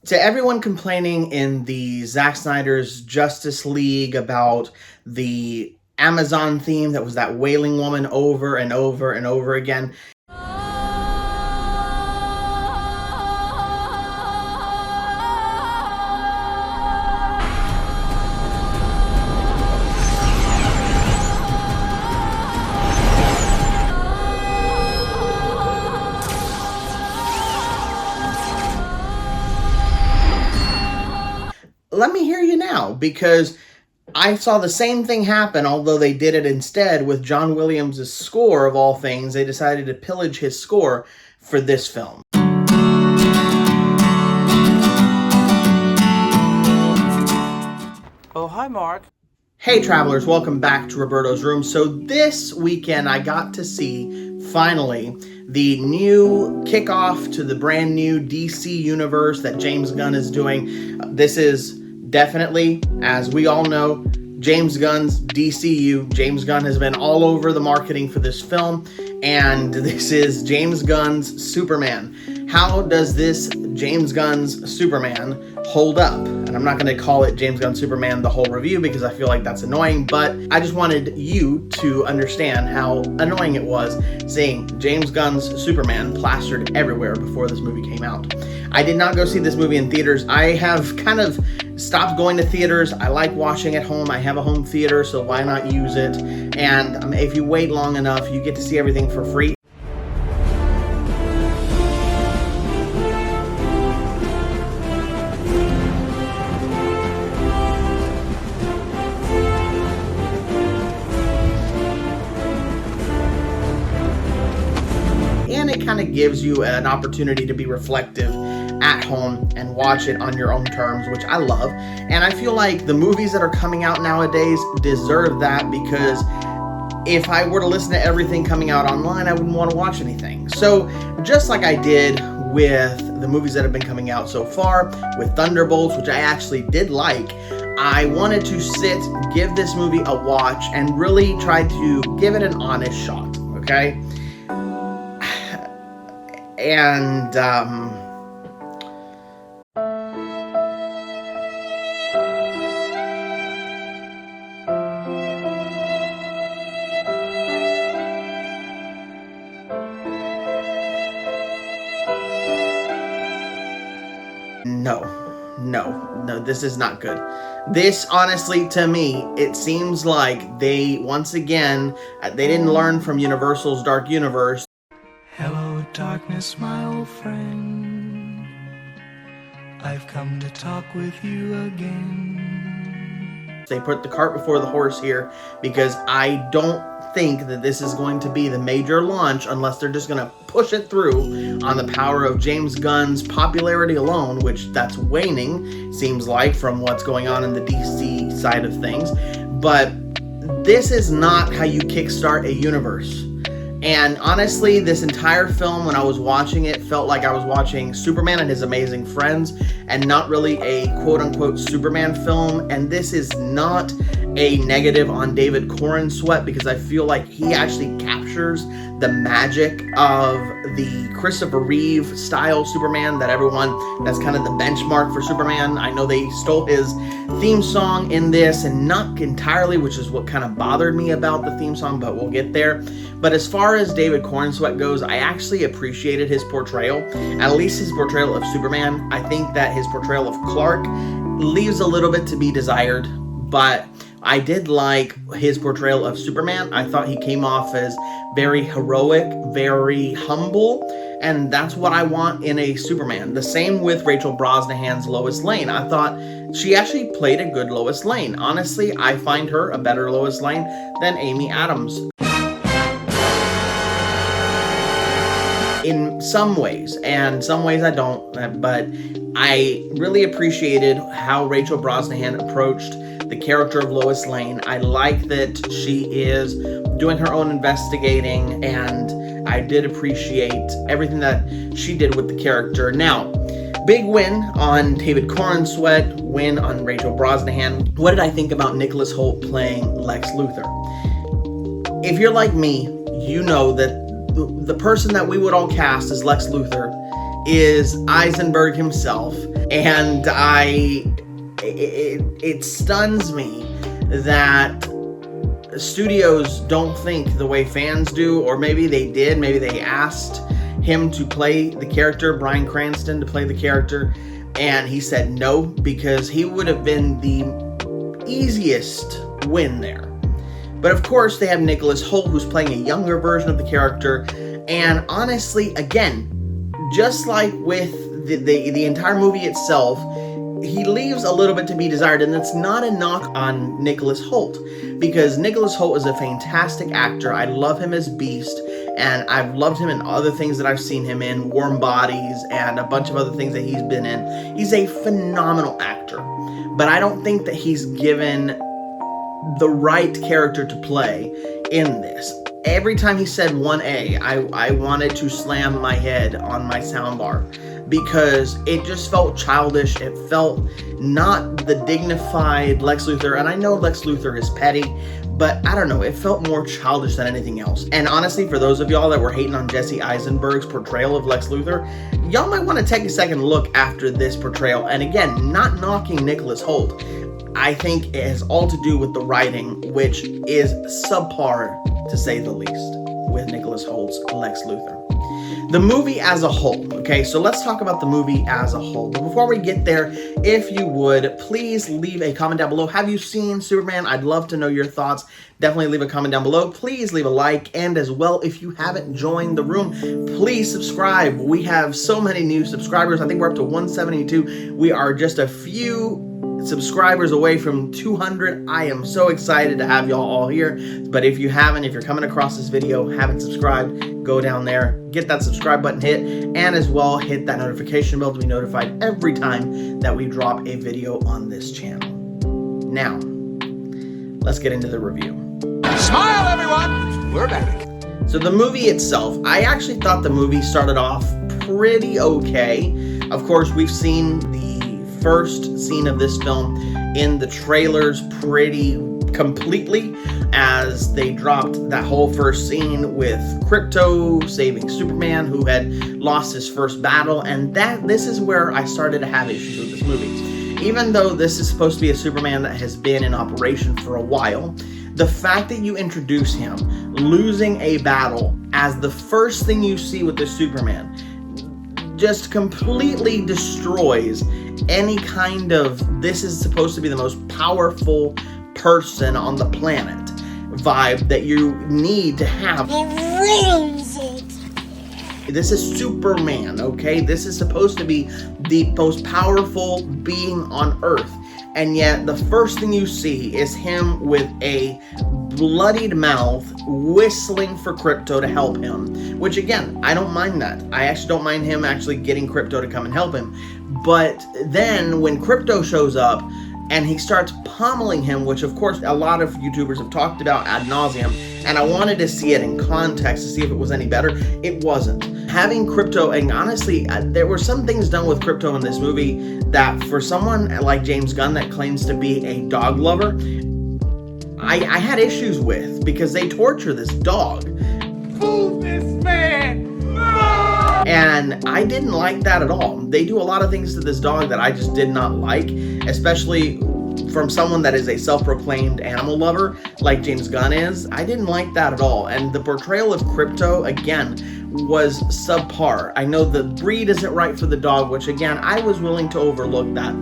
To everyone complaining in the Zack Snyder's Justice League about the Amazon theme that was that wailing woman over and over and over again, let me hear you now, because I saw the same thing happen, although they did it instead with John Williams' score of all things. They decided to pillage his score for this film. Oh, hi, Mark. Hey travelers, welcome back to Roberto's Room. So this weekend I got to see, finally, the new kickoff to the brand new DC Universe that James Gunn is doing. This is definitely, as we all know, James Gunn's DCU. James Gunn has been all over the marketing for this film, and this is James Gunn's Superman. How does this James Gunn's Superman hold up? And I'm not going to call it James Gunn Superman the whole review because I feel like that's annoying, but I just wanted you to understand how annoying it was seeing James Gunn's Superman plastered everywhere before this movie came out. I did not go see this movie in theaters. I have kind of stopped going to theaters. I like watching at home. I have a home theater, so why not use it? And if you wait long enough, you get to see everything for free. And it kind of gives you an opportunity to be reflective at home and watch it on your own terms, which I love. And I feel like the movies that are coming out nowadays deserve that, because if I were to listen to everything coming out online, I wouldn't want to watch anything. So just like I did with the movies that have been coming out so far, with Thunderbolts, which I actually did like, I wanted to sit, give this movie a watch, and really try to give it an honest shot, okay? And, No, this is not good. This, honestly, to me, it seems like they, once again, they didn't learn from Universal's Dark Universe. Hello, darkness, my old friend. I've come to talk with you again. They put the cart before the horse here, because I don't think that this is going to be the major launch unless they're just going to push it through on the power of James Gunn's popularity alone, which that's waning, seems like, from what's going on in the DC side of things. But this is not how you kickstart a universe. And honestly, this entire film, when I was watching it, felt like I was watching Superman and His Amazing Friends, and not really a quote-unquote Superman film. And this is not a negative on David Corenswet, because I feel like he actually captures the magic of the Christopher Reeve style Superman that everyone, that's kind of the benchmark for Superman. I know they stole his theme song in this, and not entirely, which is what kind of bothered me about the theme song, but we'll get there. But as far as David Corenswet goes, I actually appreciated his portrayal, at least his portrayal of Superman. I think that his portrayal of Clark leaves a little bit to be desired, but I did like his portrayal of Superman. I thought he came off as very heroic, very humble, and that's what I want in a Superman. The same with Rachel Brosnahan's Lois Lane. I thought she actually played a good Lois Lane. Honestly, I find her a better Lois Lane than Amy Adams. In some ways, and some ways I don't, but I really appreciated how Rachel Brosnahan approached the character of Lois Lane. I like that she is doing her own investigating, and I did appreciate everything that she did with the character. Now, big win on David Corenswet, win on Rachel Brosnahan. What did I think about Nicholas Hoult playing Lex Luthor? If you're like me, you know that the person that we would all cast as Lex Luthor is Eisenberg himself. And it stuns me that studios don't think the way fans do, or maybe they did. Maybe they asked him to play the character, Bryan Cranston to play the character, and he said no, because he would have been the easiest win there. But of course, they have Nicholas Hoult, who's playing a younger version of the character, and honestly, again, just like with the entire movie itself, he leaves a little bit to be desired, and it's not a knock on Nicholas Hoult, because Nicholas Hoult is a fantastic actor. I love him as Beast, and I've loved him in other things that I've seen him in, Warm Bodies, and a bunch of other things that he's been in. He's a phenomenal actor, but I don't think that he's given the right character to play in this. Every time he said 1A, I wanted to slam my head on my soundbar, because it just felt childish. It felt not the dignified Lex Luthor, and I know Lex Luthor is petty, but I don't know, it felt more childish than anything else. And honestly, for those of y'all that were hating on Jesse Eisenberg's portrayal of Lex Luthor, y'all might want to take a second look after this portrayal. And again, not knocking Nicholas Hoult, I think it has all to do with the writing, which is subpar to say the least, with Nicholas Holt's Lex Luthor. The movie as a whole, okay, so let's talk about the movie as a whole. But before we get there, if you would, please leave a comment down below. Have you seen Superman? I'd love to know your thoughts. Definitely leave a comment down below. Please leave a like, and as well, if you haven't joined the room, please subscribe. We have so many new subscribers. I think we're up to 172. We are just a few subscribers away from 200. I am so excited to have y'all all here. But if you haven't, if you're coming across this video, haven't subscribed, go down there, get that subscribe button hit, and as well hit that notification bell to be notified every time that we drop a video on this channel. Now, let's get into the review. Smile, everyone! We're back. So the movie itself, I actually thought the movie started off pretty okay. Of course, we've seen the first scene of this film in the trailers pretty completely, as they dropped that whole first scene with Krypto saving Superman, who had lost his first battle, and this is where I started to have issues with this movie. Even though this is supposed to be a Superman that has been in operation for a while, the fact that you introduce him losing a battle as the first thing you see with the Superman just completely destroys any kind of this is supposed to be the most powerful person on the planet vibe that you need to have. It ruins it. This is Superman, okay? This is supposed to be the most powerful being on Earth, and yet the first thing you see is him with a bloodied mouth whistling for Krypto to help him, which again, I don't mind that. I actually don't mind him actually getting Krypto to come and help him. But then when Krypto shows up and he starts pummeling him, which of course a lot of YouTubers have talked about ad nauseum, and I wanted to see it in context to see if it was any better. It wasn't. Having Krypto, and honestly, there were some things done with Krypto in this movie that for someone like James Gunn that claims to be a dog lover, I had issues with, because they torture this dog. Move this man! And I didn't like that at all. They do a lot of things to this dog that I just did not like, especially from someone that is a self-proclaimed animal lover like James Gunn is. I didn't like that at all. And the portrayal of Krypto, again, was subpar. I know the breed isn't right for the dog, which again, I was willing to overlook that.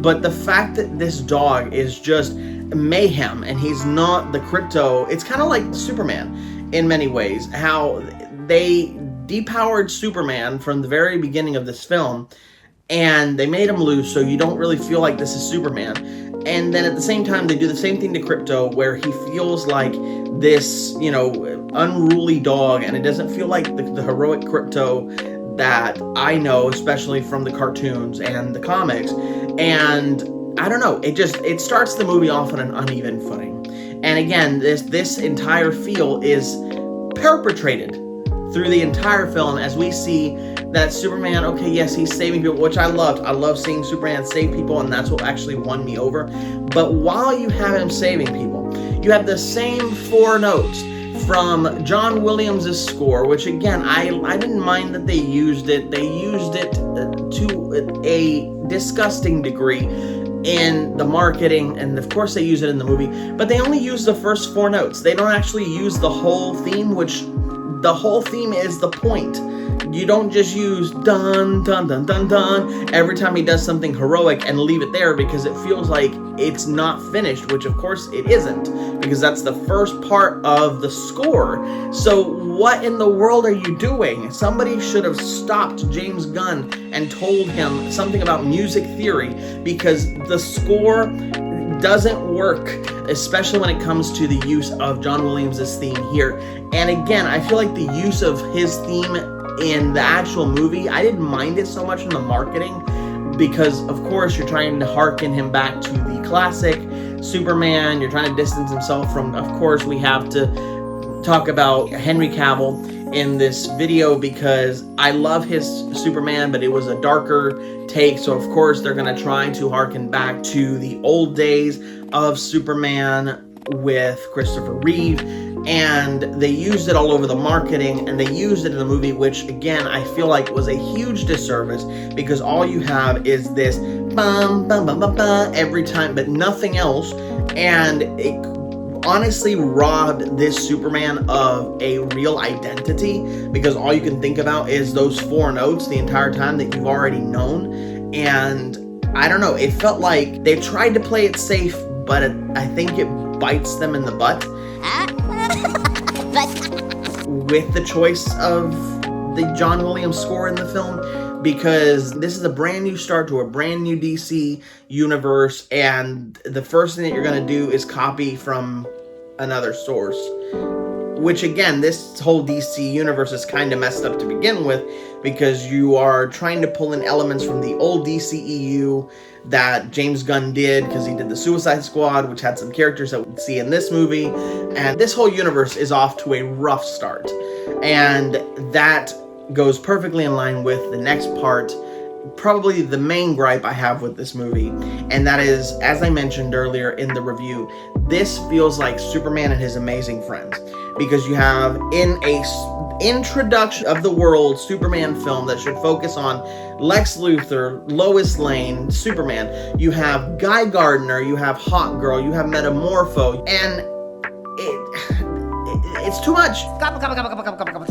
But the fact that this dog is just mayhem and he's not the Krypto, it's kind of like Superman in many ways, how they depowered Superman from the very beginning of this film, and they made him lose so you don't really feel like this is Superman. And then at the same time, they do the same thing to Krypto, where he feels like this, you know, unruly dog, and it doesn't feel like the heroic Krypto that I know, especially from the cartoons and the comics. And I don't know, it starts the movie off on an uneven footing. And again, this entire feel is perpetrated through the entire film, as we see that Superman, okay, yes, he's saving people, which I loved. I love seeing Superman save people, and that's what actually won me over. But while you have him saving people, you have the same four notes from John Williams' score, which again, I didn't mind that they used it. They used it to a disgusting degree in the marketing, and of course they use it in the movie, but they only use the first 4 notes. They don't actually use the whole theme, which the whole theme is the point. You don't just use dun dun dun dun dun every time he does something heroic and leave it there, because it feels like it's not finished, which of course it isn't, because that's the first part of the score. So what in the world are you doing? Somebody should have stopped James Gunn and told him something about music theory, because the score doesn't work, especially when it comes to the use of John Williams' theme here. And again, I feel like the use of his theme in the actual movie, I didn't mind it so much in the marketing, because of course you're trying to harken him back to the classic Superman. You're trying to distance himself from, of course, we have to talk about Henry Cavill in this video, because I love his Superman, but it was a darker take. So of course they're going to try to harken back to the old days of Superman with Christopher Reeve, and they used it all over the marketing, and they used it in the movie, which again I feel like was a huge disservice, because all you have is this bum bum bum bum bum every time, but nothing else, and it honestly robbed this Superman of a real identity, because all you can think about is those 4 notes the entire time that you've already known. And I don't know, it felt like they tried to play it safe, but I think it bites them in the butt with the choice of the John Williams score in the film, because this is a brand new start to a brand new DC universe, and the first thing that you're going to do is copy from another source, which again, this whole DC universe is kind of messed up to begin with, because you are trying to pull in elements from the old DCEU that James Gunn did, because he did the Suicide Squad, which had some characters that we see in this movie, and this whole universe is off to a rough start, and that goes perfectly in line with the next part, probably the main gripe I have with this movie, and that is, as I mentioned earlier in the review, this feels like Superman and His Amazing Friends, because you have in a introduction of the world Superman film that should focus on Lex Luthor, Lois Lane, Superman, you have Guy Gardner, you have Hawk Girl, you have Metamorpho, and it's too much.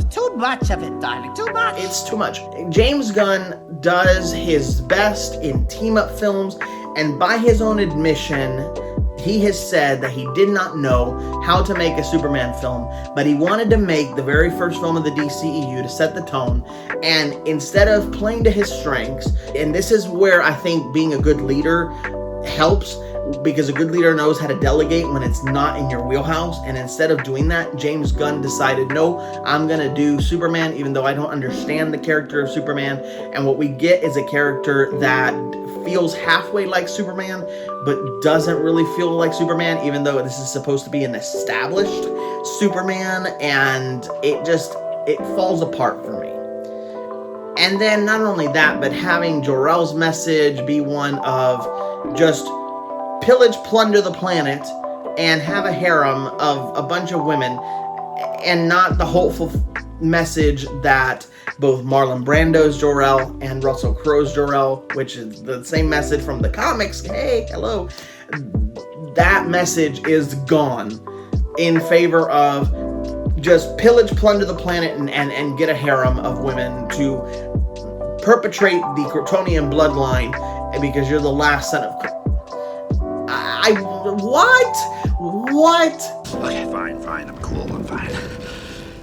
Too much of it, darling. Too much. It's too much. James Gunn does his best in team-up films, and by his own admission, he has said that he did not know how to make a Superman film, but he wanted to make the very first film of the DCEU to set the tone, and instead of playing to his strengths, and this is where I think being a good leader helps, because a good leader knows how to delegate when it's not in your wheelhouse, and instead of doing that, James Gunn decided, no, I'm gonna do Superman, even though I don't understand the character of Superman, and what we get is a character that feels halfway like Superman, but doesn't really feel like Superman, even though this is supposed to be an established Superman, and it falls apart for me. And then not only that, but having Jor-El's message be one of just pillage, plunder the planet, and have a harem of a bunch of women, and not the hopeful message that both Marlon Brando's Jor-El and Russell Crowe's Jor-El, which is the same message from the comics, hey, hello, that message is gone in favor of just pillage, plunder the planet, and get a harem of women to perpetrate the Kryptonian bloodline, because you're the last son of... What? Okay, fine. I'm cool. I'm fine.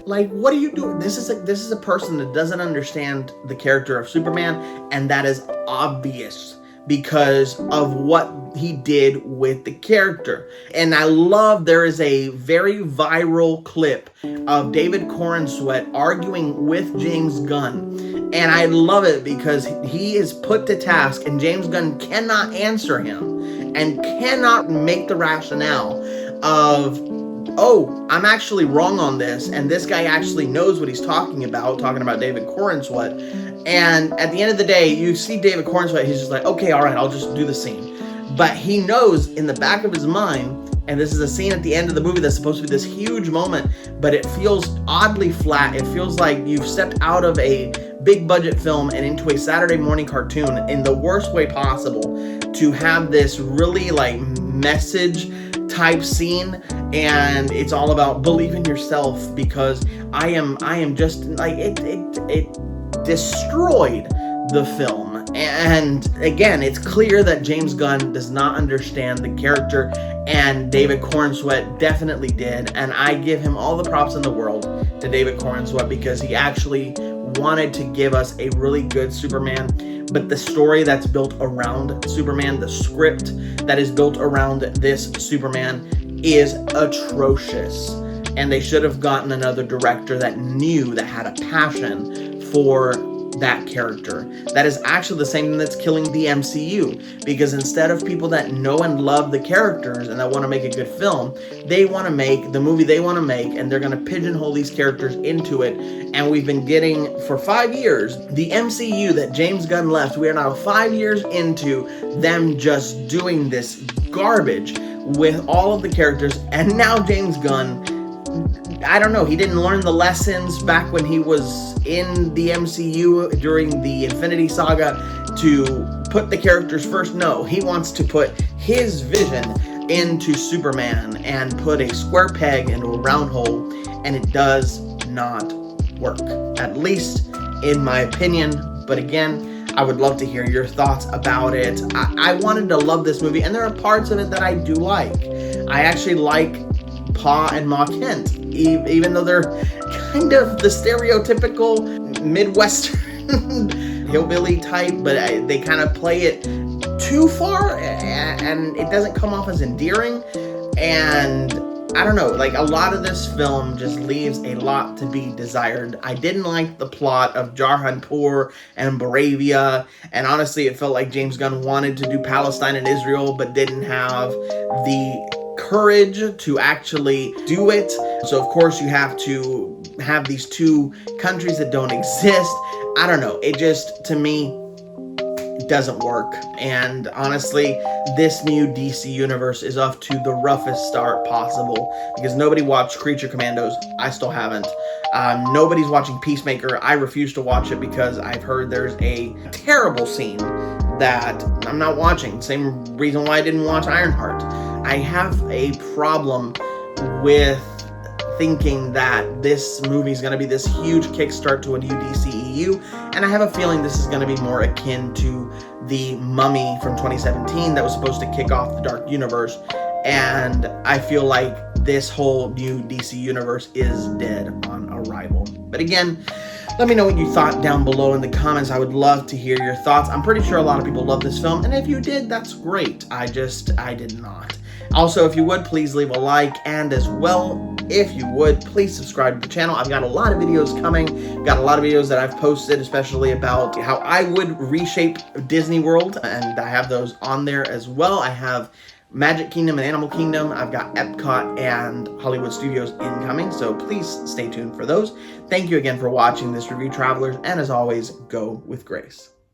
Like, what are you doing? This is a person that doesn't understand the character of Superman, and that is obvious because of what he did with the character. And I love, there is a very viral clip of David Corenswet arguing with James Gunn. And I love it because he is put to task, and James Gunn cannot answer him and cannot make the rationale of, oh, I'm actually wrong on this, and this guy actually knows what he's talking about David Corenswet. And at the end of the day, you see David Corenswet, he's just like, okay, all right, I'll just do the scene. But he knows in the back of his mind, and this is a scene at the end of the movie that's supposed to be this huge moment, but it feels oddly flat. It feels like you've stepped out of a big budget film and into a Saturday morning cartoon in the worst way possible, to have this really like message type scene, and it's all about believe in yourself, because I am just like it destroyed the film. And again, it's clear that James Gunn does not understand the character, and David Corenswet definitely did, and I give him all the props in the world to David Corenswet, because he actually wanted to give us a really good Superman. But the story that's built around Superman, the script that is built around this Superman, is atrocious. And they should have gotten another director that had a passion for that character. That is actually the same thing that's killing the MCU, because instead of people that know and love the characters and that want to make a good film, they want to make the movie they want to make, and they're going to pigeonhole these characters into it. And we've been getting, for 5 years, the MCU that James Gunn left, we are now 5 years into them just doing this garbage with all of the characters. And now James Gunn, I don't know, he didn't learn the lessons back when he was in the MCU during the Infinity Saga to put the characters first. No, he wants to put his vision into Superman and put a square peg into a round hole, and it does not work, at least in my opinion. But again, I would love to hear your thoughts about it. I wanted to love this movie, and there are parts of it that I do like. I actually like Pa and Ma Kent, even though they're kind of the stereotypical Midwestern hillbilly type, but they kind of play it too far, and it doesn't come off as endearing. And I don't know, like, a lot of this film just leaves a lot to be desired. I didn't like the plot of Jarhanpur and Baravia, and honestly, it felt like James Gunn wanted to do Palestine and Israel, but didn't have the courage to actually do it. So of course you have to have these two countries that don't exist. I don't know, it just, to me, it doesn't work. And honestly, this new DC universe is off to the roughest start possible, because nobody watched Creature Commandos. I still haven't. Nobody's watching Peacemaker. I refuse to watch it because I've heard there's a terrible scene that I'm not watching. Same reason why I didn't watch Ironheart. I have a problem with thinking that this movie is going to be this huge kickstart to a new DCEU, and I have a feeling this is going to be more akin to the Mummy from 2017 that was supposed to kick off the Dark Universe, and I feel like this whole new DC universe is dead on arrival. But again, let me know what you thought down below in the comments. I would love to hear your thoughts. I'm pretty sure a lot of people love this film, and if you did, that's great. I did not. Also, if you would, please leave a like, and as well, if you would, please subscribe to the channel. I've got a lot of videos coming. I've got a lot of videos that I've posted, especially about how I would reshape Disney World, and I have those on there as well. I have Magic Kingdom and Animal Kingdom. I've got Epcot and Hollywood Studios incoming, so please stay tuned for those. Thank you again for watching this review, travelers, and as always, go with grace.